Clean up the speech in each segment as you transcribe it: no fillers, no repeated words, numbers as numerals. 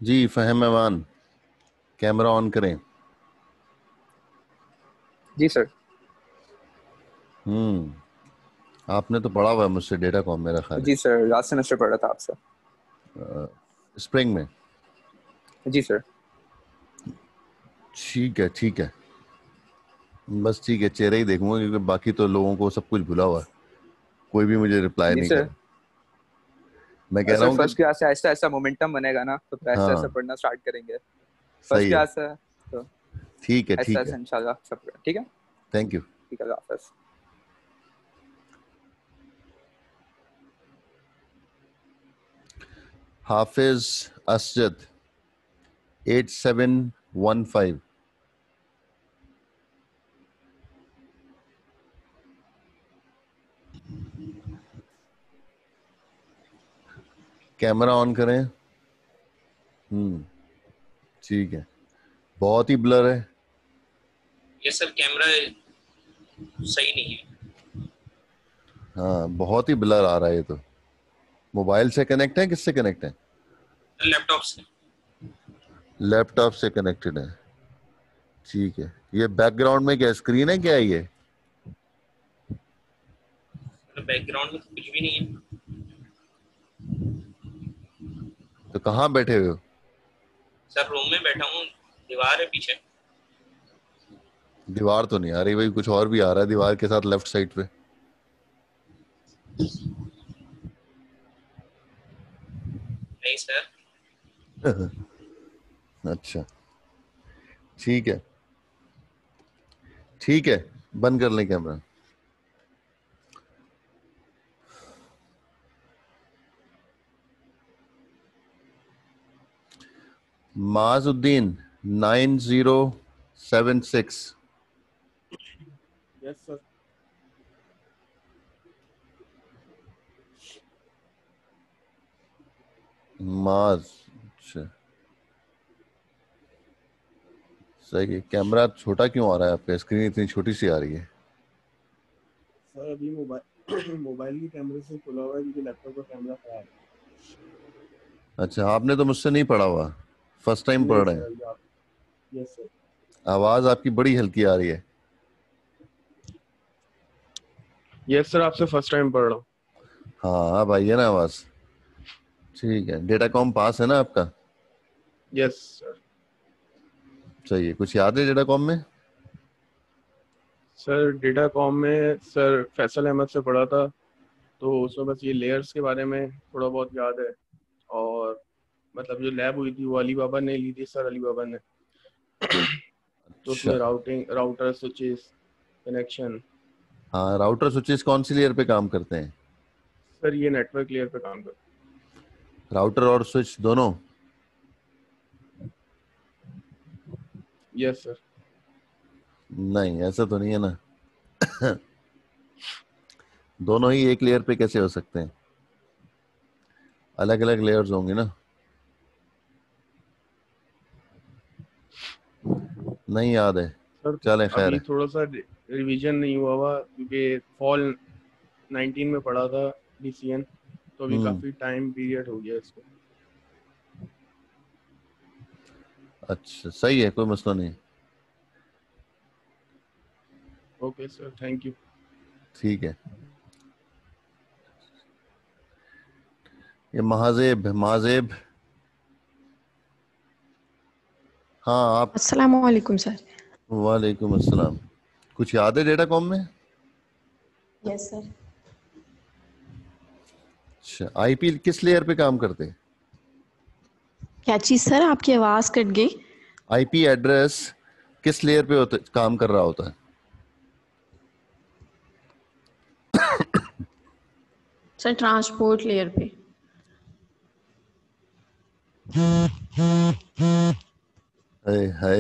Ji फहम Aman, camera on करें। जी sir. आपने तो पढ़ा हुआ है मुझसे डेटा कॉम, मेरा ख्याल है। जी सर, लास्ट सेमेस्टर पढ़ा था आपसे। स्प्रिंग में। जी सर। ठीक है ठीक है, बस ठीक है, चेहरे ही देखूंगा क्योंकि बाकी तो लोगों को सब कुछ भुला हुआ है। कोई भी मुझे रिप्लाई जी नहीं कर सर। रहा। मैं कह रहा सर हूँ कि फर्स्ट क्लास से ऐसा ऐसा मोमेंटम बनेगा ना, तो फिर ऐसा ऐसा हाँ, पढ़ना स्टार्ट करेंगे। फर्स्ट सही है। क्लास है तो ठीक है ऐसा ठीक ऐसा है। इंशाल्लाह सब ठीक है। Thank you. ठीक है, अल्लाह हाफ़िज़। हाफिज असजद 8715। कैमरा ऑन करें। ठीक है, बहुत ही ब्लर है। ये सर कैमरा सही नहीं है। हाँ, बहुत ही ब्लर आ रहा है ये तो। मोबाइल से कनेक्ट है, किससे कनेक्ट है? लैपटॉप से। लैपटॉप से कनेक्टेड है। ठीक है, ये बैकग्राउंड में क्या स्क्रीन है, क्या है ये? बैकग्राउंड में तो कुछ भी नहीं है। तो कहाँ बैठे हुए हो? सर रूम में बैठा हूँ, दीवार है पीछे। दीवार तो नहीं आ रही भाई, कुछ और भी आ रहा है दीवार के साथ लेफ्ट साइड पे। नहीं सर। अच्छा, ठीक है ठीक है, बंद कर लें कैमरा। माजुद्दीन 9076। Yes sir. माज, अच्छा सही है। कैमरा छोटा क्यों आ रहा है आपका? स्क्रीन इतनी छोटी सी आ रही है। सर अभी मोबाइल मोबाइल के कैमरे से खुला हुआ है क्योंकि लैपटॉप का कैमरा खराब है। अच्छा, आपने तो मुझसे नहीं पढ़ा हुआ, फर्स्ट टाइम नहीं पढ़ रहे सर, हैं। अभी आप। Yes sir. आवाज आपकी बड़ी हल्की आ रही है। यस सर, आपसे फर्स्ट टाइम पढ़ रहा हूँ। हाँ, अब आई है ना आवाज। ठीक है, डेटा कॉम पास है ना आपका? Yes sir. सही है। कुछ याद है डेटा कॉम में? सर डेटा कॉम में सर फैसल अहमद से पढ़ा था, तो उसमें बस ये लेयर्स के बारे में थोड़ा बहुत याद है। और मतलब जो लैब हुई थी वो अली बाबा ने ली थी, सर अली बाबा ने। तो अच्छा। उसमें राउटर स्विचेस कनेक्शन। हाँ, राउटर स्विचेस कौन सी लेयर पे काम करते हैं? सर ये नेटवर्क लेयर पे काम करता राउटर और स्विच दोनों? है। Yes sir. नहीं, ऐसा तो नहीं है ना। दोनों ही एक लेयर पे कैसे हो सकते हैं? अलग अलग लेयर्स होंगे ना। नहीं याद है। सर चले, खैर अभी है। थोड़ा सा रिवीजन नहीं हुआ हुआ क्योंकि फॉल 19 में पढ़ा था डीसीएन, तो अभी हम्म। काफी टाइम पीरियड हो गया इसको। अच्छा, सही है, कोई मसला नहीं। Okay sir, thank you. ठीक है। ये महाजेब महाजेब। हाँ आप। अस्सलाम वालेकुम सर। वालेकुम अस्सलाम। कुछ याद है डेटा कॉम में? Yes sir. अच्छा, आईपी किस लेयर पे काम करते हैं? क्या चीज़ सर, आपकी आवाज़ कट गई। आईपी एड्रेस किस लेयर पे होता, काम कर रहा होता है? सर ट्रांसपोर्ट लेयर पे। हाय हाय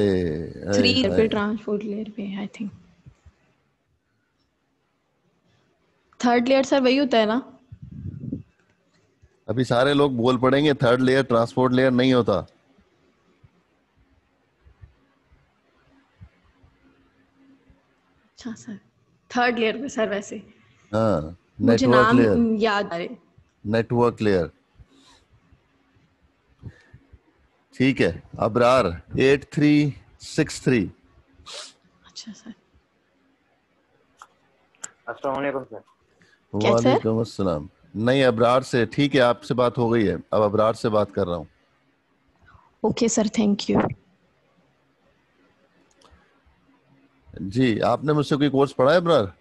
हाय 3 पे हाय। ट्रांसपोर्ट लेयर पे I think. Third layer sir वही होता है ना? अभी सारे लोग बोल पड़ेंगे थर्ड लेयर ट्रांसपोर्ट लेयर नहीं होता। अच्छा सर, थर्ड लेयर पे सर वैसे हाँ, मुझे नेटवर्क नाम लेयर। याद आ रहे। Network layer. ठीक है, अबरार 8363। अच्छा सर। अस्सलाम वालेकुम सर। क्या सर? वालेकुम अस्सलाम। नहीं, अबरार से। ठीक है, आपसे बात हो गई है, अब अबरार से बात कर रहा हूँ। Okay sir, thank you. जी, आपने मुझसे कोई कोर्स पढ़ा है अबरार?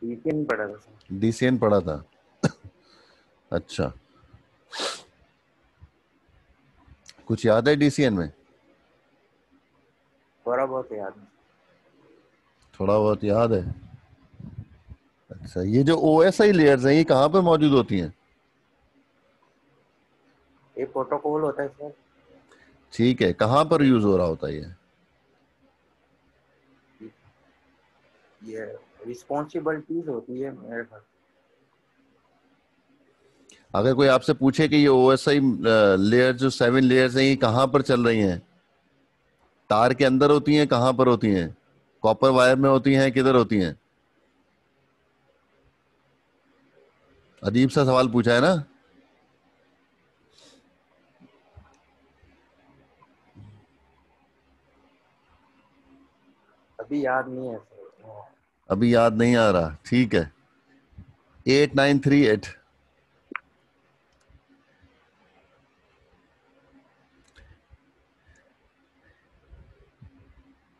वीकेंड पड़ा था सर। डीसीएन पढ़ा था। अच्छा, कुछ याद है डीसीएन में? थोड़ा बहुत याद है। थोड़ा बहुत याद है। अच्छा, ये जो ओएसआई लेयर्स हैं ये कहाँ पर मौजूद होती हैं? ये प्रोटोकॉल होता है सर। ठीक है, कहाँ पर यूज हो रहा होता है ये? ये रिस्पॉन्सिबिलिटीज होती है मेरे पास। अगर कोई आपसे पूछे कि ये ओएसआई लेयर जो 7 लेयर्स हैं ये कहाँ पर चल रही हैं, तार के अंदर होती हैं, कहाँ पर होती हैं, कॉपर वायर में होती हैं, किधर होती हैं? अजीब सा सवाल पूछा है ना। अभी याद नहीं है सर। अभी याद नहीं आ रहा, ठीक है। 8938।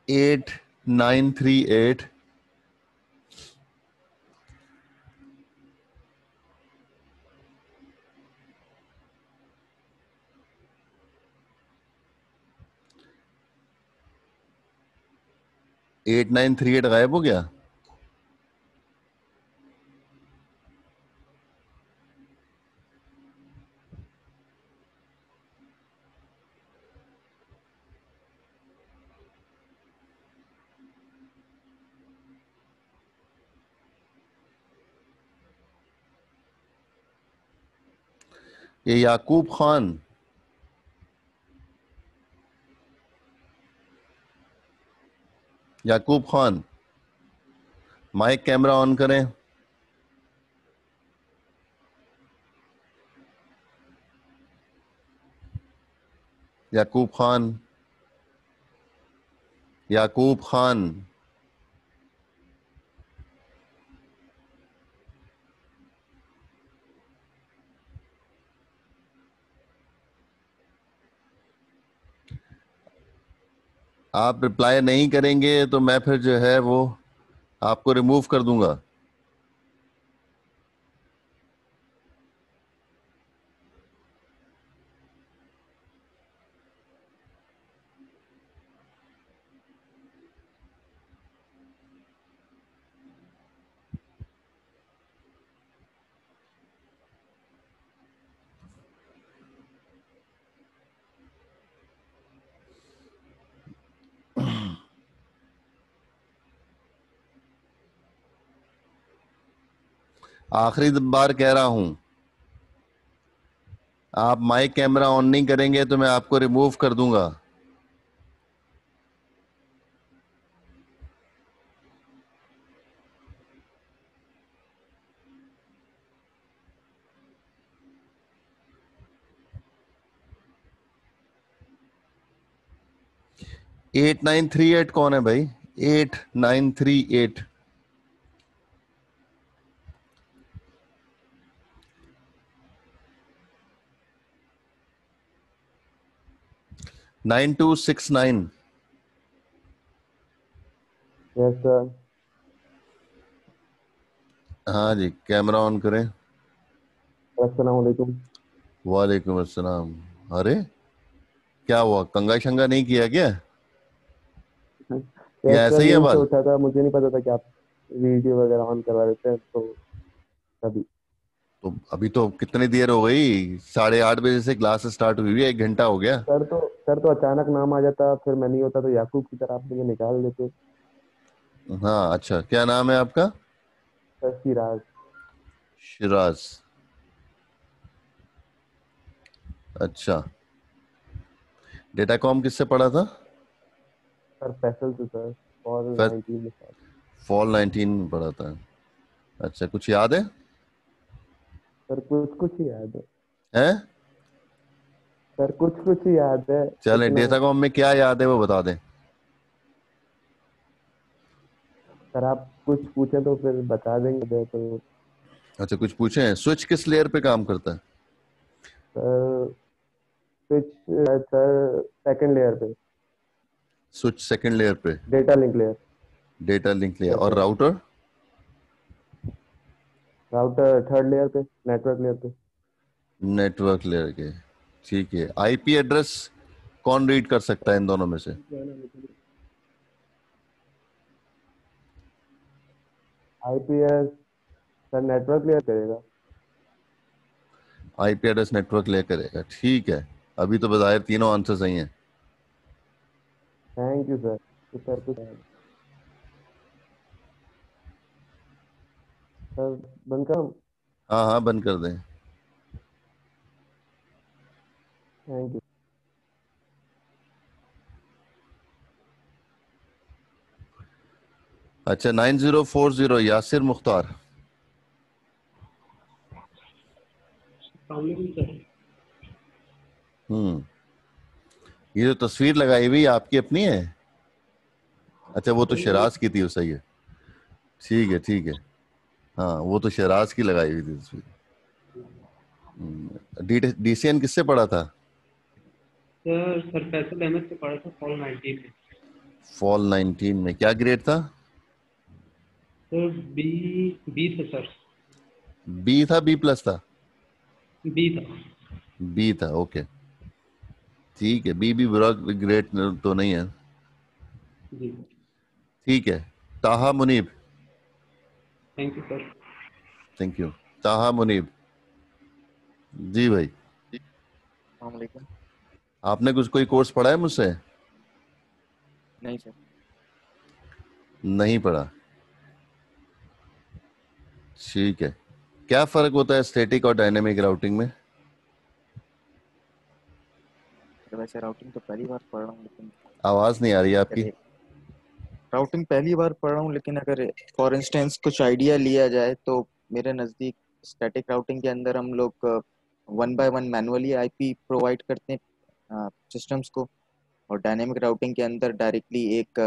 8938। एट नाइन थ्री एट गायब हो गया। ये याकूब खान। याकूब खान, माइक कैमरा ऑन करें। याकूब खान, याकूब खान। आप रिप्लाई नहीं करेंगे तो मैं फिर जो है वो आपको रिमूव कर दूंगा। आखिरी बार कह रहा हूं, आप माइक कैमरा ऑन नहीं करेंगे तो मैं आपको रिमूव कर दूंगा। एट नाइन थ्री एट कौन है भाई? 8938। 9269। Yes sir. हाँ जी, कैमरा ऑन करें। अस्सलाम वालेकुम। वालेकुम अस्सलाम। अरे, क्या हुआ, कंगा शंगा नहीं किया क्या? या यस सर, ऐसे ही है नींद से बाल? उठा था, मुझे नहीं पता था कि आप वीडियो वगैरह ऑन करवा देते हैं तो तभी। तो अभी तो कितनी देर हो गई, 8:30 बजे से क्लास स्टार्ट हुई है, 1 घंटा हो गया। सर तो अचानक नाम आ जाता, फिर मैं नहीं होता तो याकूब की तरह आप मुझे निकाल देते। हाँ, अच्छा, क्या नाम है आपका? सर सिराज। शिराज। अच्छा, डेटाकॉम किससे पढ़ा था? सर फैसल से सर। और फिर 19 में सर। फॉल 19 में पढ़ा था। अच्छा, कुछ याद है? सर कुछ कुछ ही याद है। हैं? सर कुछ कुछ ही याद है चलें, इतना। डेटाकॉम में क्या याद है वो बता दें। सर आप कुछ पूछे तो फिर बता देंगे दे तो। अच्छा, कुछ पूछे हैं। स्विच किस लेयर पे काम करता है? Sir switch sir second layer पे। स्विच सेकंड लेयर पे। Data link layer. Data link layer. Yes और sir. Router? Router third layer पे, नेटवर्क लेयर पे। नेटवर्क लेयर के। ठीक है। आईपी एड्रेस कौन रीड कर सकता है इन दोनों में से? आईपीएस सर नेटवर्क लेयर करेगा। आईपी एड्रेस नेटवर्क लेयर करेगा। ठीक है, अभी तो बज़ाहिर तीनों आंसर सही हैं। Thank you sir. तो सर कुछ सर बनकर। हाँ हाँ, बंद कर दें। Thank you. अच्छा, 9040 यासिर मुख्तार। ये जो तस्वीर लगाई हुई आपकी अपनी है? अच्छा, वो तो शराज की थी, वो सही है। ठीक है ठीक है। हाँ, वो तो शराज की लगाई हुई थी तस्वीर। डीसीएन किससे पढ़ा था? सर फैसल अहमद से पढ़ा था फॉल 19 में। फॉल 19 में क्या ग्रेड था? सर बी बी था सर। बी था, बी प्लस था? बी था। बी था, ओके। ठीक है, बी भी बुरा ग्रेड तो नहीं है। जी। ठीक है। Taha Munib. Thank you sir. Thank you. Taha Munib. जी भाई। वालेकुम। आपने कुछ कोई कोर्स पढ़ा है मुझसे? नहीं सर। नहीं पढ़ा। ठीक है। क्या फर्क होता है स्टैटिक और डायनेमिक राउटिंग में? तो वैसे राउटिंग तो पहली बार पढ़ रहा हूँ, लेकिन आवाज नहीं आ रही है आपकी। अगर राउटिंग पहली बार पढ़ रहा हूँ, लेकिन अगर फॉर इंस्टेंस कुछ आइडिया लिया जाए तो मेरे नज़दीक स्टैटिक राउटिंग के अंदर हम लोग one by one manually IP provide करते हैं सिस्टम्स को, और डायनेमिक राउटिंग के अंदर डायरेक्टली एक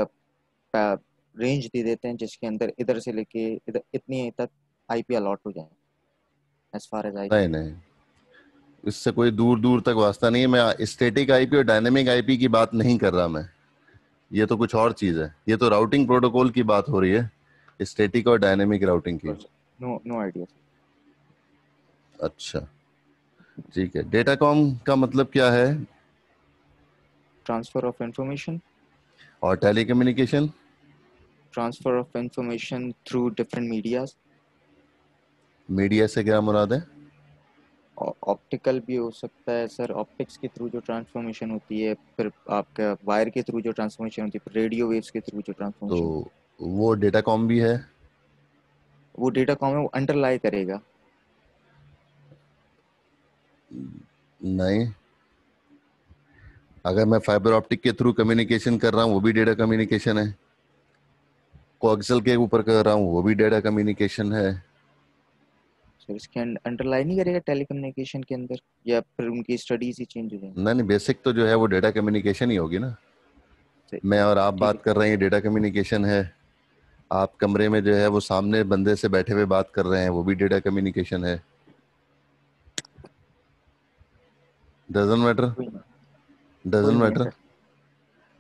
रेंज दे देते हैं जिसके अंदर इधर से लेके इधर इतनी तक आईपी अलॉट हो जाए, एज फार एज आई नहीं नो। नहीं, इससे कोई दूर दूर तक वास्ता नहीं है। मैं स्टैटिक आईपी और डायनेमिक आईपी की बात नहीं कर रहा मैं। ये तो कुछ और चीज है। ये तो राउटिंग प्रोटोकॉल की बात हो रही है, स्टैटिक और डायनेमिक राउटिंग की। No no idea. अच्छा, ठीक है। डेटाकॉम का मतलब क्या है? Transfer of information. और telecommunication? Transfer of information through different medias. Media से क्या मुराद है? ऑप्टिकल भी हो सकता है सर, ऑप्टिक्स के थ्रू जो ट्रांसफॉर्मेशन होती है, फिर आपका वायर के थ्रू जो ट्रांसफॉर्मेशन होती है, फिर रेडियो वेव्स के थ्रू जो तो ट्रांसफॉर्मेशन, वो डेटाकॉम भी है? वो डेटा कॉम है, वो अंडरलाई करेगा। नहीं, अगर मैं फाइबर ऑप्टिक के थ्रू कम्युनिकेशन कर रहा हूँ वो भी डेटा कम्युनिकेशन है। कोएक्सियल के ऊपर कर रहा हूँ वो भी डेटा कम्युनिकेशन है। सर इसके अंडरलाई नहीं करेगा टेलीकम्युनिकेशन के अंदर, या फिर उनकी स्टडीज ही चेंज हो जाएंगी। नहीं नहीं, बेसिक तो जो है वो डेटा कम्युनिकेशन ही होगी ना। सही। मैं और आप ठीक है। बात कर रहे हैं, डेटा कम्युनिकेशन है। आप कमरे में जो है वो सामने बंदे से बैठे हुए बात कर रहे हैं, वो भी डेटा कम्युनिकेशन है। Doesn't matter. कोई नहीं। कोई डजंट नहीं है मैटर। सर।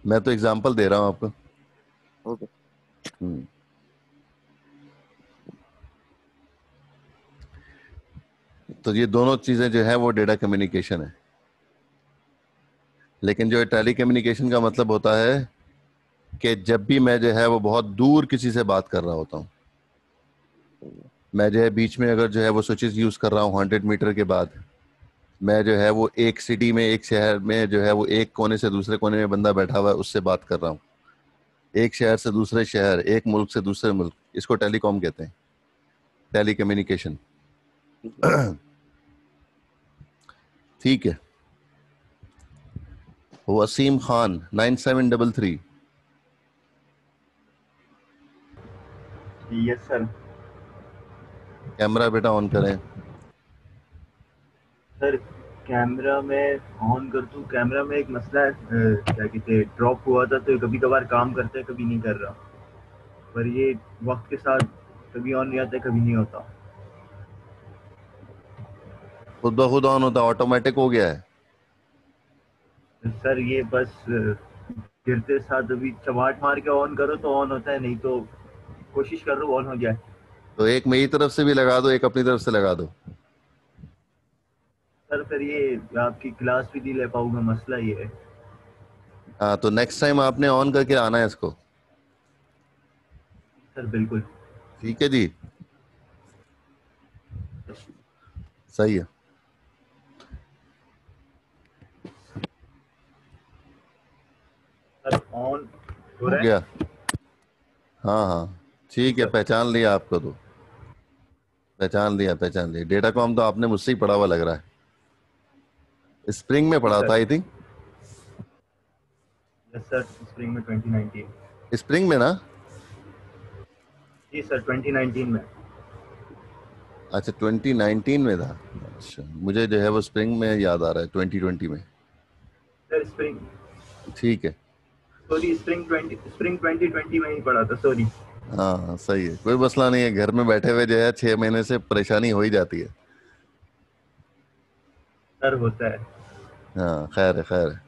मैं तो एग्जांपल दे रहा हूँ आपको। ओके। हम्म। तो ये दोनों चीजें जो है वो डेटा कम्युनिकेशन है। लेकिन जो टेली कम्युनिकेशन का मतलब होता है कि जब भी मैं जो है वो बहुत दूर किसी से बात कर रहा होता हूँ, मैं जो है बीच में अगर जो है वो स्विचेस यूज कर रहा हूँ 100 मीटर के बाद, मैं जो है वो एक सिटी में, एक शहर में जो है वो एक कोने से दूसरे कोने में बंदा बैठा हुआ है उससे बात कर रहा हूँ। एक शहर से दूसरे शहर, एक मुल्क से दूसरे मुल्क, इसको टेलीकॉम कहते हैं, टेली कम्युनिकेशन। ठीक है। Wasim Khan 9733। Yes sir. Camera बेटा ऑन करें। सर कैमरा में ऑन कर दूं। कैमरा में एक मसला है, क्या कहते हैं, ड्रॉप हुआ था तो कभी कभार काम करता है, कभी नहीं कर रहा। पर ये वक्त के साथ कभी ऑन नहीं आता, कभी नहीं होता। खुद ब खुद ऑन होता, ऑटोमेटिक हो गया है। सर ये बस गिरते साथ अभी चमाट मार के ऑन करो तो ऑन होता है, नहीं तो कोशिश कर रहा हूँ ऑन हो जाए। तो एक मेरी तरफ से भी लगा दो, एक अपनी तरफ से लगा दो। सर फिर ये आपकी क्लास भी नहीं ले पाऊंगा, मसला ये है। हाँ, तो नेक्स्ट टाइम आपने ऑन करके आना है इसको। सर बिल्कुल। ठीक है जी, सही है। सर ऑन हो हो रहा गया। है। हाँ हाँ, जी ठीक है, सर। पहचान लिया आपको तो। पहचान लिया, पहचान लिया। डेटा कॉम तो आपने मुझसे ही पढ़ा हुआ लग रहा है। स्प्रिंग में जी पढ़ा था sir. I think. Yes sir, spring में 2019। स्प्रिंग में ना? जी सर, 2019 में। अच्छा, 2019 में था। अच्छा, मुझे जो है वो स्प्रिंग में याद आ रहा है, 2020 में। सर स्प्रिंग, ठीक है। सॉरी, स्प्रिंग 2020 में ही पढ़ा था, सॉरी। हाँ हाँ, सही है, कोई मसला नहीं है। घर में बैठे हुए जो है 6 महीने से परेशानी हो ही जाती है। सर होता है। हाँ, खैर है, खैर है।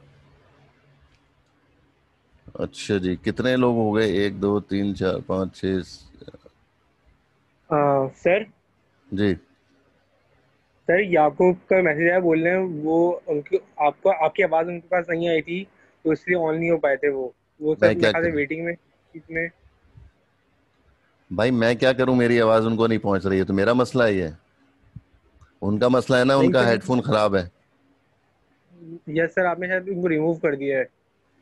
अच्छा जी, कितने लोग हो गए? 1 2 3 4 5 6। सर जी। सर याकूब का मैसेज आया, बोल रहे हैं वो उनकी आपको आपकी आवाज़ उनके पास नहीं आई थी, तो इसलिए ऑन नहीं हो पाए थे वो सर मैं मेरे क्या ख्याल से करूं वेटिंग में इसमें। भाई, मैं क्या करूं? मेरी आवाज उनको नहीं पहुंच रही है तो मेरा मसला ही है। उनका मसला है ना, नहीं उनका सर, हेडफोन खराब है। यस सर, आपने शायद उनको रिमूव कर दिया है,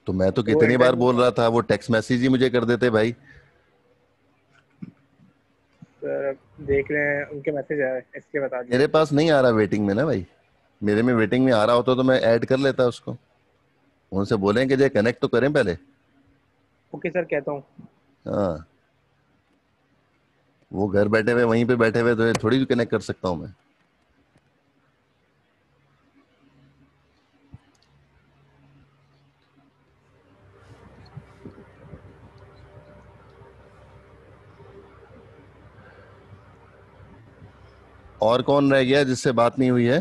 तो मैं तो तो वो कितनी एंटर बार नहीं हो बोल पा रहा रहा। था, वो टेक्स्ट मैसेज ही मुझे कर देते भाई। सर अब देख रहे हैं, उनके मैसेज आया है, इसलिए बता दिया। मेरे पास नहीं आ रहा वेटिंग में ना भाई। मेरे में वेटिंग में आ रहा होता तो मैं ऐड कर लेता उसको। उनसे बोलें कि जो कनेक्ट तो करें पहले। ओके सर, कहता हूँ। हाँ, वो घर बैठे हुए वहीं पे बैठे हुए तो ये थोड़ी भी कनेक्ट कर सकता हूँ मैं। और कौन रह गया जिससे बात नहीं हुई है?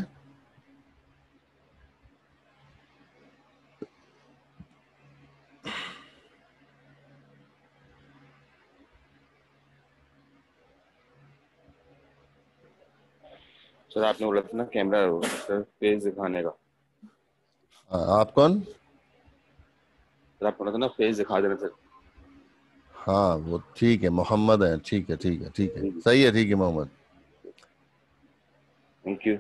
सर आपने बोला था ना कैमरा सर फेस दिखाने का। हाँ, आप कौन? सर आप बोला था ना फेस दिखा देना सर। हाँ, वो ठीक है, मोहम्मद है। ठीक है, ठीक है, ठीक है, जी जी सही है, ठीक है Mohammad. Thank you.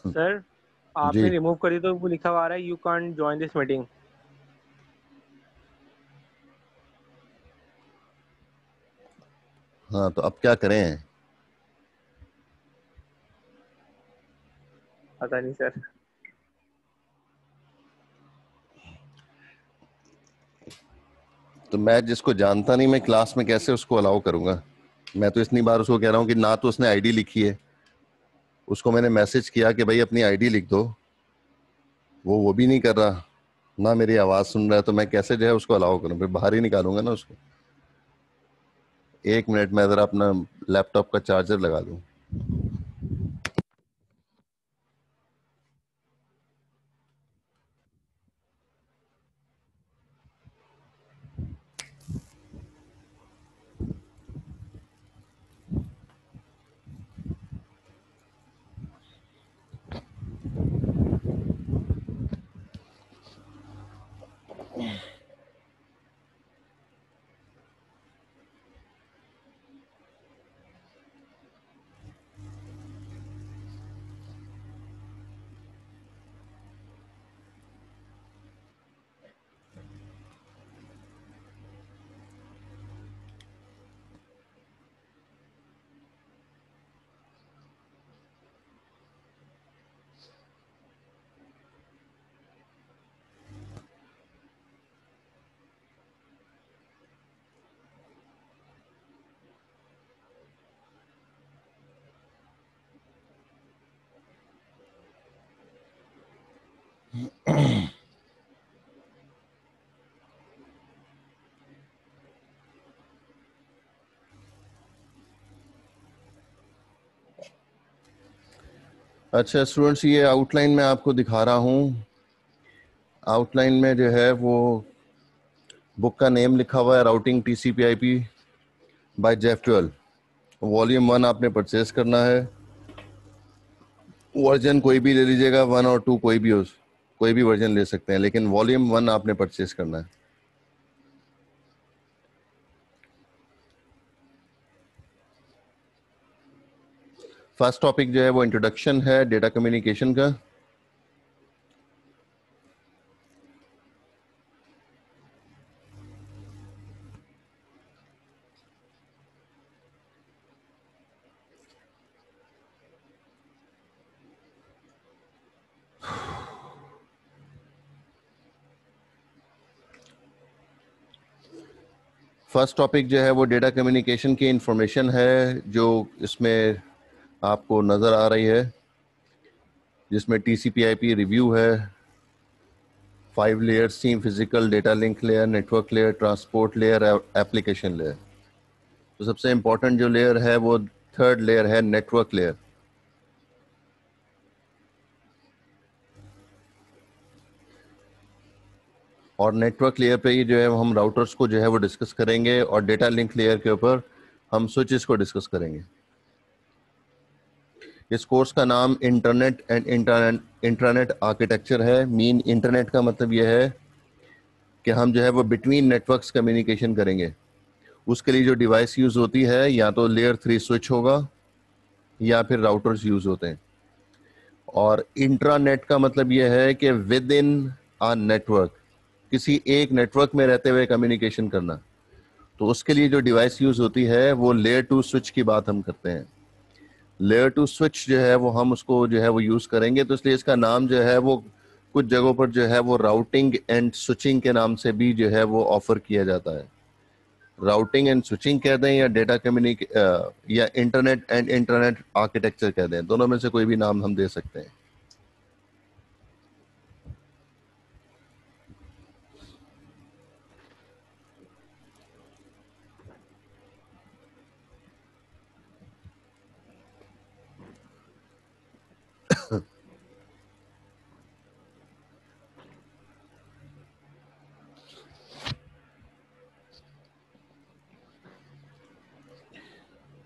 Sir ji. आपने रिमूव कर दी तो वो लिखा हुआ आ रहा है, you can't join this meeting. हाँ, तो अब क्या करें? पता नहीं सर। तो मैं जिसको जानता नहीं, मैं क्लास में कैसे उसको अलाउ करूंगा? मैं तो इतनी बार उसको कह रहा हूँ कि ना तो उसने आईडी लिखी है। उसको मैंने मैसेज किया कि भाई अपनी आईडी लिख दो, वो भी नहीं कर रहा। ना मेरी आवाज सुन रहा है, तो मैं कैसे जो है उसको अलाउ करूं? फिर बाहर ही निकालूंगा ना उसको। 1 मिनट में जरा अपना लैपटॉप का चार्जर लगा दूं। अच्छा स्टूडेंट्स, ये आउटलाइन में आपको दिखा रहा हूँ। आउटलाइन में जो है वो बुक का नेम लिखा हुआ है, routing TCP/IP bye Jeff twelve. Volume 1 आपने परचेज करना है। वर्जन कोई भी ले लीजिएगा, 1 और 2 कोई भी वर्जन ले सकते हैं, लेकिन वॉल्यूम 1 आपने परचेज करना है। फर्स्ट टॉपिक जो है वो इंट्रोडक्शन है डेटा कम्युनिकेशन का। फर्स्ट टॉपिक जो है वो डेटा कम्युनिकेशन की इंफॉर्मेशन है, जो इसमें आपको नज़र आ रही है, जिसमें TCP/IP रिव्यू है, 5 लेयर्स थी, physical, data link layer, network layer, transport layer, application layer. तो सबसे इम्पोर्टेंट जो लेयर है वो थर्ड लेयर है, नेटवर्क लेयर। और नेटवर्क लेयर पे ही जो है हम राउटर्स को जो है वो डिस्कस करेंगे, और डेटा लिंक लेयर के ऊपर हम स्विचेस को डिस्कस करेंगे। इस कोर्स का नाम इंटरनेट एंड इंट्रानेट आर्किटेक्चर है। मीन इंटरनेट का मतलब यह है कि हम जो है वो बिटवीन नेटवर्क्स कम्युनिकेशन करेंगे। उसके लिए जो डिवाइस यूज़ होती है, या तो लेयर 3 स्विच होगा या फिर राउटर्स यूज़ होते हैं। और इंट्रानेट का मतलब यह है कि विद इन आ नेटवर्क, किसी एक नेटवर्क में रहते हुए कम्युनिकेशन करना। तो उसके लिए जो डिवाइस यूज़ होती है वो लेयर 2 स्विच की बात हम करते हैं। लेयर 2 स्विच जो है वो हम उसको जो है वो यूज़ करेंगे। तो इसलिए इसका नाम जो है वो कुछ जगहों पर जो है वो राउटिंग एंड स्विचिंग के नाम से भी जो है वो ऑफर किया जाता है। राउटिंग एंड स्विचिंग कह दें, या डेटा या इंटरनेट एंड इंटरनेट आर्किटेक्चर कह दें, दोनों में से कोई भी नाम हम दे सकते हैं।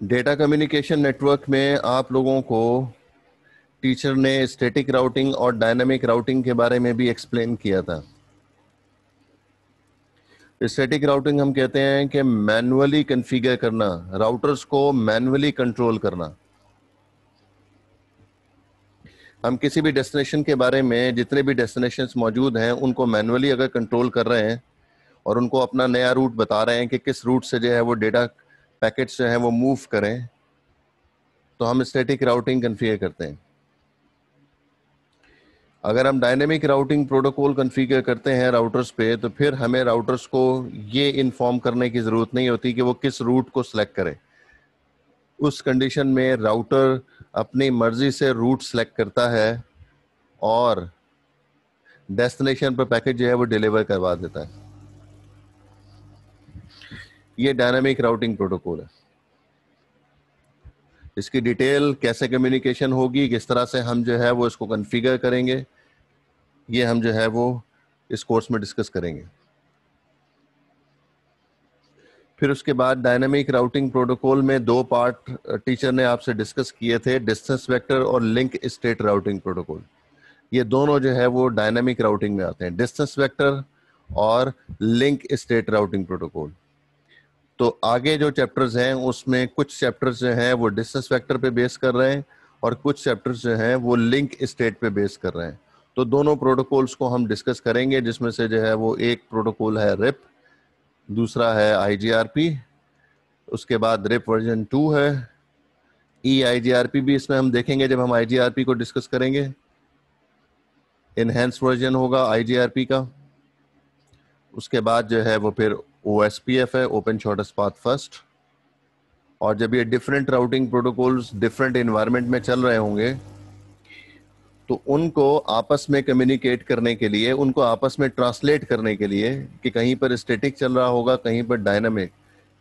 डेटा कम्युनिकेशन नेटवर्क में आप लोगों को टीचर ने स्टैटिक राउटिंग और डायनामिक राउटिंग के बारे में भी एक्सप्लेन किया था। स्टैटिक राउटिंग हम कहते हैं कि मैन्युअली कॉन्फ़िगर करना, राउटर्स को मैन्युअली कंट्रोल करना। हम किसी भी डेस्टिनेशन के बारे में, जितने भी डेस्टिनेशंस मौजूद हैं, उनको मैन्युअली अगर कंट्रोल कर रहे हैं और उनको अपना नया रूट बता रहे हैं कि किस रूट से जो है वो डेटा पैकेट्स जो है वो मूव करें, तो हम स्टैटिक राउटिंग कॉन्फ़िगर करते हैं। अगर हम डायनेमिक राउटिंग प्रोटोकॉल कॉन्फ़िगर करते हैं राउटर्स पे, तो फिर हमें राउटर्स को ये इन्फॉर्म करने की ज़रूरत नहीं होती कि वो किस रूट को सिलेक्ट करें। उस कंडीशन में राउटर अपनी मर्जी से रूट सेलेक्ट करता है और डेस्टिनेशन पर पैकेट जो है वो डिलीवर करवा देता है। ये डायनामिक राउटिंग प्रोटोकॉल है। इसकी डिटेल, कैसे कम्युनिकेशन होगी, किस तरह से हम जो है वो इसको कॉन्फ़िगर करेंगे, ये हम जो है वो इस कोर्स में डिस्कस करेंगे। फिर उसके बाद डायनामिक राउटिंग प्रोटोकॉल में 2 पार्ट टीचर ने आपसे डिस्कस किए थे, डिस्टेंस वेक्टर और लिंक स्टेट राउटिंग प्रोटोकॉल। ये दोनों जो है वो डायनामिक राउटिंग में आते हैं, डिस्टेंस वेक्टर और लिंक स्टेट राउटिंग प्रोटोकॉल। तो आगे जो चैप्टर्स हैं उसमें कुछ चैप्टर्स जो हैं वो डिस्टेंस वेक्टर पे बेस कर रहे हैं और कुछ चैप्टर्स जो हैं वो लिंक स्टेट पे बेस कर रहे हैं। तो दोनों प्रोटोकॉल्स को हम डिस्कस करेंगे, जिसमें से जो है वो एक प्रोटोकॉल है रिप, दूसरा है IGRP, उसके बाद रिप वर्जन 2 है। EIGRP भी इसमें हम देखेंगे जब हम IGRP को डिस्कस करेंगे। इनहेंस वर्जन होगा IGRP का। उसके बाद जो है वो फिर OSPF है, ओपन शॉर्टेस्ट पाथ फर्स्ट। और जब ये different routing protocols different environment में चल रहे होंगे, तो उनको आपस में कम्युनिकेट करने के लिए, उनको आपस में ट्रांसलेट करने के लिए कि कहीं पर स्टैटिक चल रहा होगा, कहीं पर डायनामिक,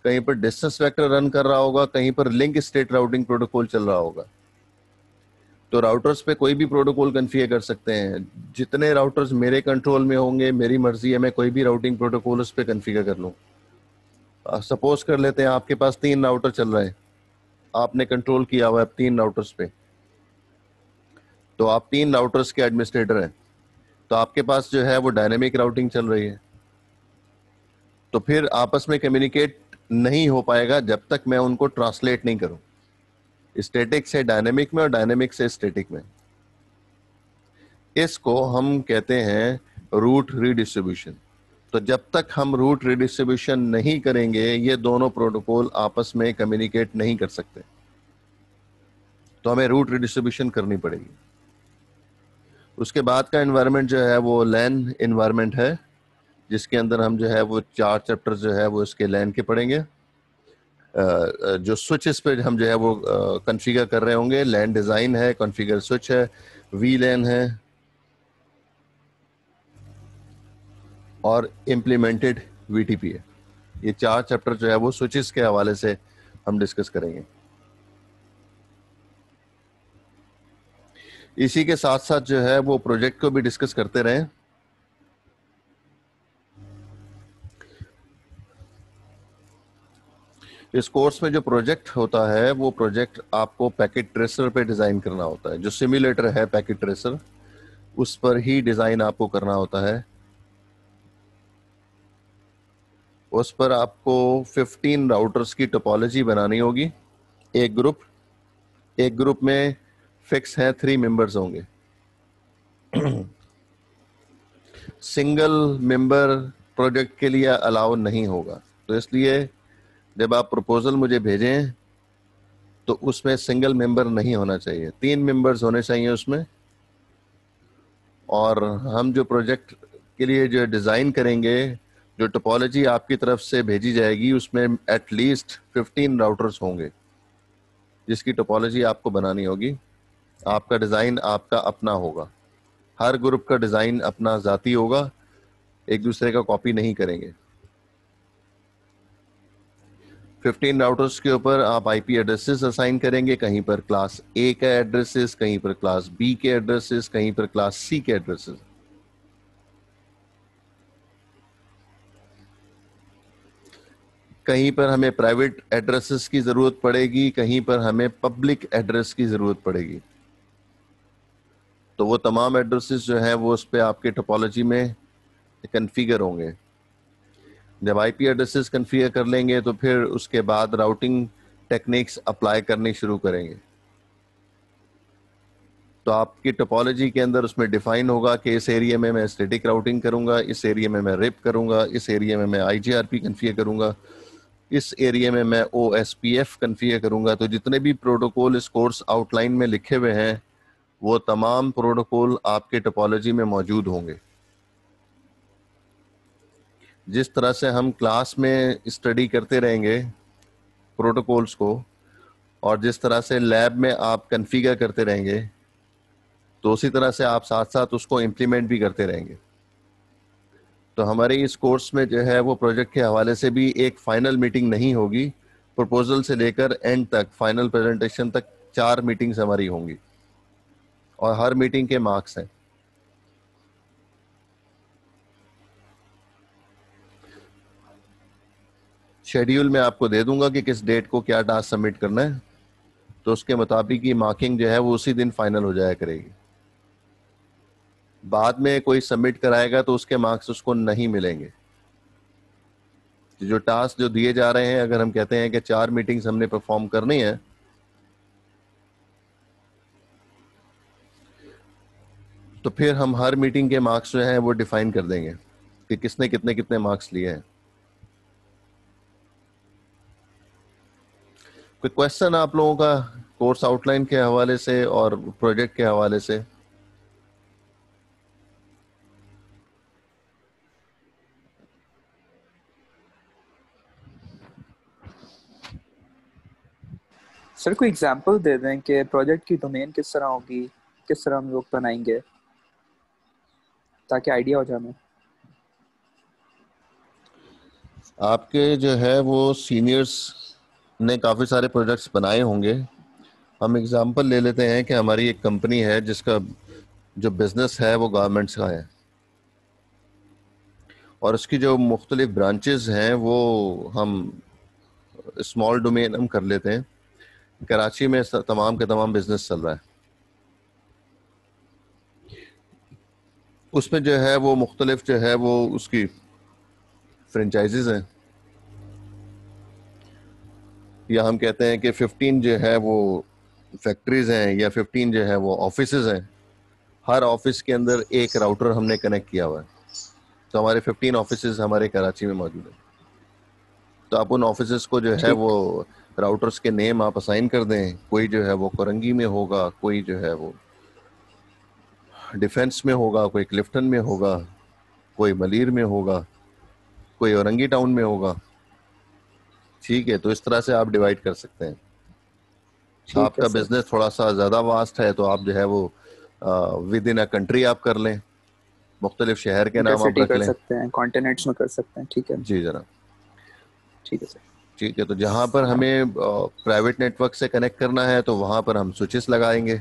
कहीं पर डिस्टेंस वेक्टर रन कर रहा होगा, कहीं पर लिंक स्टेट राउटिंग प्रोटोकॉल चल रहा होगा। तो राउटर्स पे कोई भी प्रोटोकॉल कॉन्फ़िगर कर सकते हैं। जितने राउटर्स मेरे कंट्रोल में होंगे, मेरी मर्जी है, मैं कोई भी राउटिंग प्रोटोकॉल उस पर कॉन्फ़िगर कर लूँ। सपोज कर लेते हैं आपके पास 3 राउटर चल रहे हैं, आपने कंट्रोल किया हुआ है 3 राउटर्स पे, तो आप 3 राउटर्स के एडमिनिस्ट्रेटर हैं, तो आपके पास जो है वो डायनेमिक राउटिंग चल रही है। तो फिर आपस में कम्युनिकेट नहीं हो पाएगा जब तक मैं उनको ट्रांसलेट नहीं करूं, स्टैटिक से डायनेमिक में और डायनेमिक से स्टैटिक में। इसको हम कहते हैं रूट रीडिस्ट्रीब्यूशन। तो जब तक हम रूट रीडिस्ट्रीब्यूशन नहीं करेंगे, ये दोनों प्रोटोकॉल आपस में कम्युनिकेट नहीं कर सकते। तो हमें रूट रीडिस्ट्रीब्यूशन करनी पड़ेगी। उसके बाद का एनवायरनमेंट जो है वो लैन एनवायरनमेंट है, जिसके अंदर हम जो है वो 4 चैप्टर जो है वो इसके लैन के पढ़ेंगे। जो स्विचेस पे हम जो है वो कॉन्फ़िगर कर रहे होंगे, लैन डिज़ाइन है, कॉन्फ़िगर स्विच है, वी लैन है और इम्प्लीमेंटेड वीटीपी है। ये 4 चैप्टर जो है वो स्विचेस के हवाले से हम डिस्कस करेंगे। इसी के साथ साथ जो है वो प्रोजेक्ट को भी डिस्कस करते रहें। इस कोर्स में जो प्रोजेक्ट होता है वो प्रोजेक्ट आपको पैकेट ट्रेसर पे डिजाइन करना होता है। जो सिम्युलेटर है पैकेट ट्रेसर, उस पर ही डिजाइन आपको करना होता है। उस पर आपको 15 राउटर्स की टोपोलॉजी बनानी होगी। एक ग्रुप में फिक्स है 3 मेंबर्स होंगे। सिंगल मेंबर प्रोजेक्ट के लिए अलाउ नहीं होगा, तो इसलिए जब आप प्रपोजल मुझे भेजें तो उसमें सिंगल मेंबर नहीं होना चाहिए, 3 मेंबर्स होने चाहिए उसमें। और हम जो प्रोजेक्ट के लिए जो डिज़ाइन करेंगे, जो टोपोलॉजी आपकी तरफ से भेजी जाएगी, उसमें एटलीस्ट 15 राउटर्स होंगे जिसकी टोपोलॉजी आपको बनानी होगी। आपका डिज़ाइन आपका अपना होगा, हर ग्रुप का डिज़ाइन अपना ज़ाती होगा, एक दूसरे का कॉपी नहीं करेंगे। 15 राउटर्स के ऊपर आप आईपी एड्रेसेस असाइन करेंगे, कहीं पर क्लास ए का एड्रेसेस, कहीं पर क्लास बी के एड्रेसेस, कहीं पर क्लास सी के एड्रेसेस। कहीं पर हमें प्राइवेट एड्रेसेस की जरूरत पड़ेगी, कहीं पर हमें पब्लिक एड्रेस की जरूरत पड़ेगी। तो वो तमाम एड्रेसेस जो है वो उस पर आपके टोपोलॉजी में कन्फिगर होंगे। जब आईपी एड्रेसेस कन्फिगर कर लेंगे तो फिर उसके बाद राउटिंग टेक्निक्स अप्लाई करनी शुरू करेंगे। तो आपकी टोपोलॉजी के अंदर उसमें डिफाइन होगा कि इस एरिया में मैं स्टैटिक राउटिंग करूंगा, इस एरिया में मैं रिप करूंगा, इस एरिया में मैं आईजीआरपी कन्फिगर करूंगा, इस एरिया में मैं ओएसपीएफ कन्फिगर करूंगा। तो जितने भी प्रोटोकॉल इस कोर्स आउटलाइन में लिखे हुए हैं वो तमाम प्रोटोकॉल आपके टोपोलॉजी में मौजूद होंगे। जिस तरह से हम क्लास में स्टडी करते रहेंगे प्रोटोकॉल्स को, और जिस तरह से लैब में आप कन्फिगर करते रहेंगे, तो उसी तरह से आप साथ साथ उसको इम्प्लीमेंट भी करते रहेंगे। तो हमारे इस कोर्स में जो है वो प्रोजेक्ट के हवाले से भी एक फाइनल मीटिंग नहीं होगी। प्रपोजल से लेकर एंड तक, फाइनल प्रेजेंटेशन तक 4 मीटिंग्स हमारी होंगी और हर मीटिंग के मार्क्स हैं। शेड्यूल में आपको दे दूंगा कि किस डेट को क्या टास्क सबमिट करना है, तो उसके मुताबिक ही मार्किंग जो है वो उसी दिन फाइनल हो जाया करेगी। बाद में कोई सबमिट कराएगा तो उसके मार्क्स उसको नहीं मिलेंगे। जो टास्क जो दिए जा रहे हैं, अगर हम कहते हैं कि 4 मीटिंग्स हमने परफॉर्म करनी है, तो फिर हम हर मीटिंग के मार्क्स जो हैं वो डिफाइन कर देंगे कि किसने कितने कितने मार्क्स लिए हैं। कोई क्वेश्चन आप लोगों का कोर्स आउटलाइन के हवाले से और प्रोजेक्ट के हवाले से? सर कोई एग्जांपल दे दें कि प्रोजेक्ट की डोमेन किस तरह होगी, किस तरह हम लोग बनाएंगे, ताकि आइडिया हो जाए हमें। आपके जो है वो सीनियर्स ने काफ़ी सारे प्रोजेक्ट्स बनाए होंगे। हम एग्जांपल ले लेते हैं कि हमारी एक कंपनी है जिसका जो बिजनेस है वो गारमेंट्स का है, और उसकी जो मुख्तलिफ ब्रांचेस हैं वो हम स्मॉल डोमेन हम कर लेते हैं। कराची में तमाम के तमाम बिजनेस चल रहा है। उसमें जो है वो मुख्तलिफ जो है वो उसकी फ्रेंचाइजीज हैं, या हम कहते हैं कि 15 जो है वो फैक्ट्रीज हैं, या 15 जो है वो ऑफिसेज हैं। हर ऑफिस के अंदर एक राउटर हमने कनेक्ट किया हुआ है। तो हमारे 15 ऑफिसेज हमारे कराची में मौजूद हैं। तो आप उन ऑफिसेज को जो है वो राउटर्स के नेम आप असाइन कर दें। कोई जो है वो कोरंगी में होगा, कोई जो है वो डिफेंस में होगा, कोई क्लिफ्टन में होगा, कोई मलीर में होगा, कोई औरंगी टाउन में होगा। ठीक है, तो इस तरह से आप डिवाइड कर सकते हैं। आपका बिजनेस थोड़ा सा ज़्यादा वास्ट है तो आप जो है वो विद इन अ कंट्री आप कर लें, मुख्तलिफ शहर के नाम आप रख कर लें। सकते हैं, कॉन्टिनेंट्स में कर सकते हैं। ठीक है जी जनाब, ठीक है सर। ठीक है। तो जहाँ पर हमें प्राइवेट नेटवर्क से कनेक्ट करना है तो वहाँ पर हम स्विचेस लगाएंगे,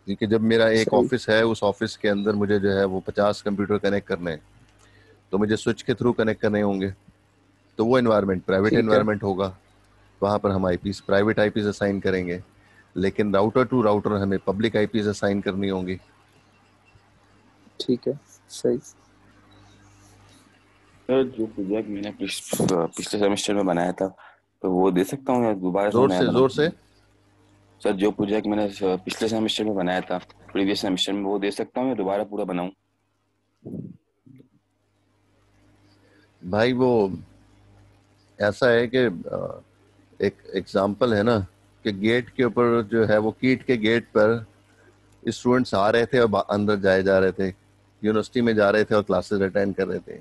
क्योंकि जब मेरा एक ऑफिस है उस ऑफिस के अंदर मुझे जो है वो 50 कंप्यूटर कनेक्ट करने हैं, तो मुझे स्विच के थ्रू कनेक्ट करने होंगे। तो वो एनवायरनमेंट प्राइवेट एनवायरनमेंट होगा, वहाँ पर हम आईपीस प्राइवेट आईपीस असाइन करेंगे। लेकिन राउटर टू राउटर हमें पब्लिक आईपीस असाइन करनी होंगी। ठीक है, सही। सर जो प्रोजेक्ट मैंने पिछले सेमेस्टर में बनाया था तो वो दे सकता हूँ या दोबारा से नया बनाऊँ? जोर से। सर जो प्रोजेक्ट मैंने पिछले सेमेस्टर में बनाया था, प्रीवियस सेमेस्टर में, वो दे सकता हूँ या दोबारा पूरा बनाऊँ? भाई वो ऐसा है कि एक एग्जांपल है ना कि गेट के ऊपर जो है वो कीट के गेट पर स्टूडेंट्स आ रहे थे और अंदर जाए जा रहे थे, यूनिवर्सिटी में जा रहे थे और क्लासेस अटेंड कर रहे थे।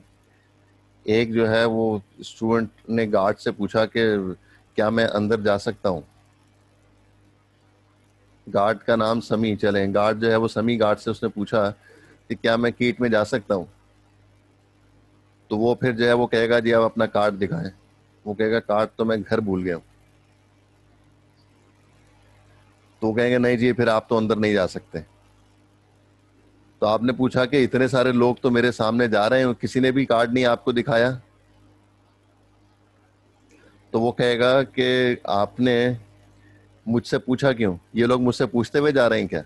एक जो है वो स्टूडेंट ने गार्ड से पूछा कि क्या मैं अंदर जा सकता हूँ। गार्ड का नाम समी, चले गार्ड जो है वो समी, गार्ड से उसने पूछा कि क्या मैं कीट में जा सकता हूँ। तो वो फिर जो है वो कहेगा जी आप अपना कार्ड दिखाएं। वो कहेगा कार्ड तो मैं घर भूल गया हूँ। तो वो कहेंगे नहीं जी फिर आप तो अंदर नहीं जा सकते। तो आपने पूछा कि इतने सारे लोग तो मेरे सामने जा रहे हैं, किसी ने भी कार्ड नहीं आपको दिखाया। तो वो कहेगा कि आपने मुझसे पूछा क्यों, ये लोग मुझसे पूछते हुए जा रहे हैं क्या?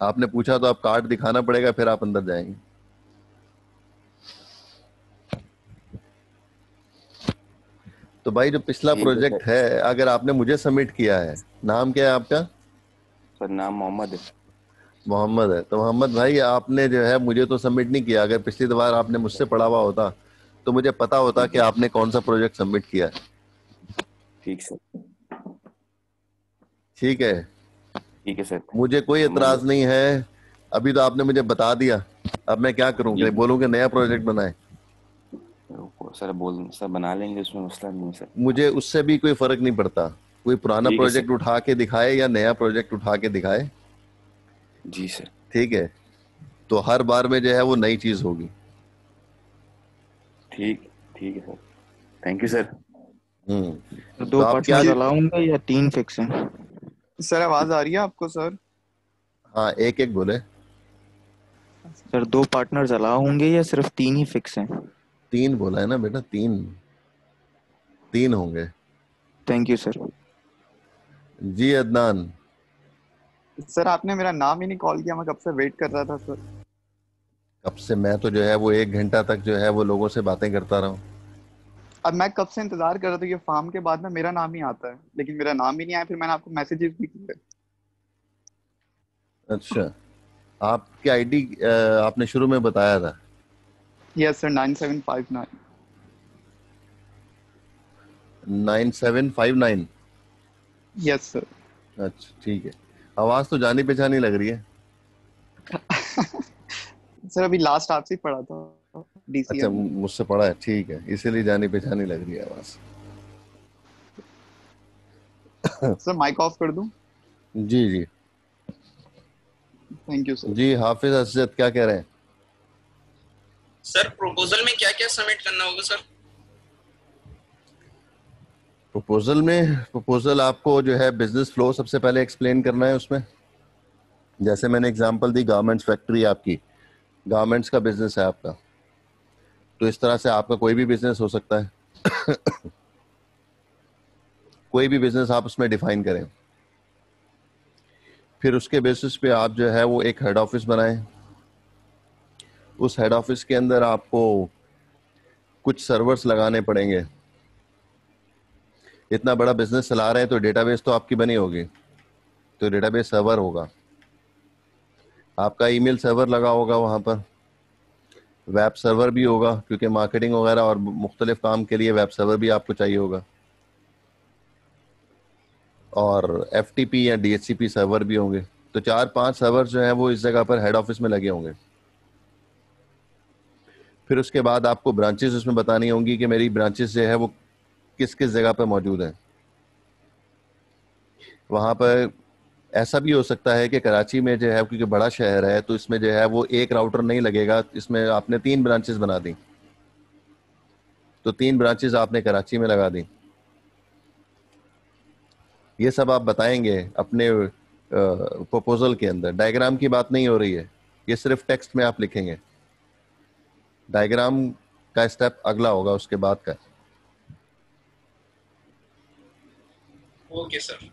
आपने पूछा तो आप कार्ड दिखाना पड़ेगा, फिर आप अंदर जाएंगे। तो भाई जो पिछला प्रोजेक्ट है अगर आपने मुझे सबमिट किया है, नाम क्या है आपका? सर नाम मोहम्मद है। मोहम्मद है। तो मोहम्मद भाई आपने जो है मुझे तो सबमिट नहीं किया। अगर पिछली बार आपने मुझसे पढ़ा हुआ होता तो मुझे पता होता कि आपने कौन सा प्रोजेक्ट सबमिट किया है। ठीक सर। ठीक है, ठीक है सर। मुझे कोई एतराज नहीं है। अभी तो आपने मुझे बता दिया, अब मैं क्या करूँ? बोलूँ कि नया प्रोजेक्ट बनाए? सर सर बना लेंगे, उसमें मसला नहीं सर। मुझे उससे भी कोई फर्क नहीं पड़ता। कोई पुराना प्रोजेक्ट उठा के दिखाए या नया प्रोजेक्ट उठा के दिखाए। जी सर। ठीक है, तो हर बार में जो है वो नई चीज होगी। ठीक है सर, थैंक यू सर। तो 2 पार्टनर चलाऊंगा या 3 फिक्स हैं? सर आवाज आ रही है आपको सर? हाँ, एक एक बोले सर। 2 पार्टनर अलाउ होंगे या सिर्फ 3 ही फिक्स हैं? 3 बोला है ना बेटा, 3 होंगे। Thank you sir. जी अदनान। सर आपने मेरा नाम ही नहीं कॉल किया, मैं कब से वेट कर रहा था सर। कब से? मैं तो जो है वो 1 घंटा तक जो है वो लोगों से बातें करता रहा हूँ। अब मैं कब से इंतजार कर रहा था कि फार्म के बाद ना मेरा नाम ही आता है, लेकिन मेरा नाम ही नहीं आया। फिर मैंने आपको मैसेजेस भी किए। अच्छा, आपकी आईडी आपने शुरू में बताया था। Yes sir, 9759। 9759। Yes sir. अच्छा ठीक है, आवाज तो जानी पहचानी लग रही है। सर अभी लास्ट आपसे ही पढ़ा था डीसीएम। अच्छा, मुझसे पढ़ा है, ठीक है, इसीलिए जानी पहचानी लग रही है आवाज। सर माइक ऑफ कर दूं? जी जी। Thank you sir. जी हाफिज असद क्या कह रहे हैं? सर प्रपोजल में क्या क्या सबमिट करना होगा सर? प्रपोजल आपको जो है बिजनेस फ्लो सबसे पहले एक्सप्लेन करना है उसमें। जैसे मैंने एग्जांपल दी, गारमेंट्स फैक्ट्री आपकी, गारमेंट्स का बिजनेस है आपका, तो इस तरह से आपका कोई भी बिजनेस हो सकता है। कोई भी बिजनेस आप उसमें डिफाइन करें, फिर उसके बेसिस पे आप जो है वो एक हेड ऑफिस बनाएं। उस हेड ऑफिस के अंदर आपको कुछ सर्वर्स लगाने पड़ेंगे। इतना बड़ा बिजनेस चला रहे हैं तो डेटाबेस तो आपकी बनी होगी, तो डेटाबेस सर्वर होगा, आपका ईमेल सर्वर लगा होगा, वहाँ पर वेब सर्वर भी होगा, क्योंकि मार्केटिंग वगैरह और मुख्तलिफ काम के लिए वेब सर्वर भी आपको चाहिए होगा, और FTP या DHCP सर्वर भी होंगे। तो 4-5 सर्वर जो है वो इस जगह पर हेड ऑफिस में लगे होंगे। फिर उसके बाद आपको ब्रांचेस उसमें बतानी होंगी कि मेरी ब्रांचेस जो है वो किस किस जगह पर मौजूद हैं। वहाँ पर ऐसा भी हो सकता है कि कराची में जो है, क्योंकि बड़ा शहर है, तो इसमें जो है वो एक राउटर नहीं लगेगा, इसमें आपने 3 ब्रांचेस बना दी, तो 3 ब्रांचेस आपने कराची में लगा दी। ये सब आप बताएंगे अपने प्रपोजल के अंदर। डायग्राम की बात नहीं हो रही है, ये सिर्फ टेक्स्ट में आप लिखेंगे। डायग्राम का स्टेप अगला होगा उसके बाद का। Okay sir.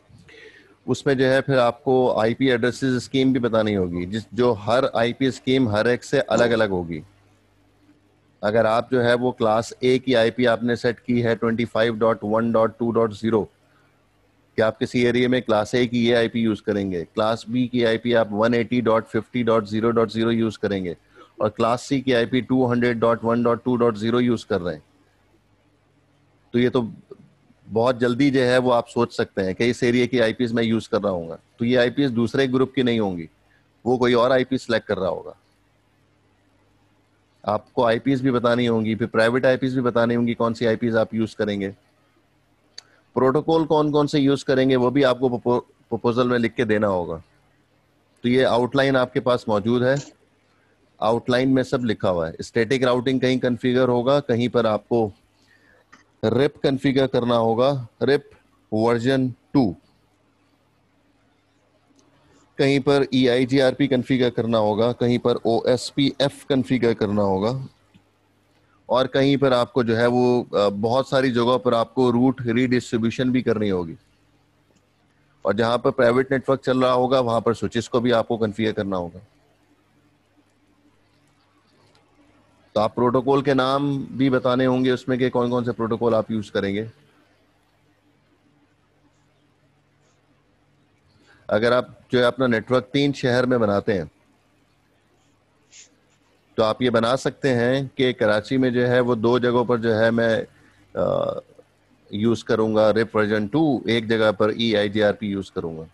उसमें जो है फिर आपको IP एड्रेसेस स्कीम भी बतानी होगी, जो हर IP स्कीम हर एक से अलग अलग होगी। अगर आप जो है वो क्लास A की IP आपने सेट की है 25.1.2.0, कि आप किसी एरिया में क्लास A की ये IP यूज करेंगे, क्लास B की IP आप 180.50.0.0 यूज करेंगे, और क्लास C की IP 200.1.2.0 यूज कर रहे हैं, तो ये तो बहुत जल्दी जो है वो आप सोच सकते हैं कि इस एरिया की IPs मैं यूज कर रहा हूँ, तो ये IPs दूसरे ग्रुप की नहीं होंगी, वो कोई और IP सेलेक्ट कर रहा होगा। आपको IPs भी बतानी होंगी, फिर प्राइवेट IPs भी बतानी होंगी, कौन सी IPs आप यूज करेंगे, प्रोटोकॉल कौन कौन से यूज करेंगे वो भी आपको प्रपोजल में लिख के देना होगा। तो ये आउटलाइन आपके पास मौजूद है, आउटलाइन में सब लिखा हुआ है। स्टैटिक राउटिंग कहीं कॉन्फ़िगर होगा, कहीं पर आपको रिप कॉन्फ़िगर करना होगा, रिप वर्जन 2, कहीं पर EIGRP कॉन्फ़िगर करना होगा, कहीं पर OSPF कॉन्फ़िगर करना होगा, और कहीं पर आपको जो है वो बहुत सारी जगहों पर आपको रूट रीडिस्ट्रीब्यूशन भी करनी होगी, और जहां पर प्राइवेट नेटवर्क चल रहा होगा वहां पर स्विचेस को भी आपको कॉन्फ़िगर करना होगा। तो आप प्रोटोकॉल के नाम भी बताने होंगे उसमें कि कौन कौन से प्रोटोकॉल आप यूज करेंगे। अगर आप जो है अपना नेटवर्क 3 शहर में बनाते हैं, तो आप ये बना सकते हैं कि कराची में जो है वो 2 जगहों पर जो है मैं यूज करूंगा रिप वर्जन 2, एक जगह पर EIGRP यूज करूंगा।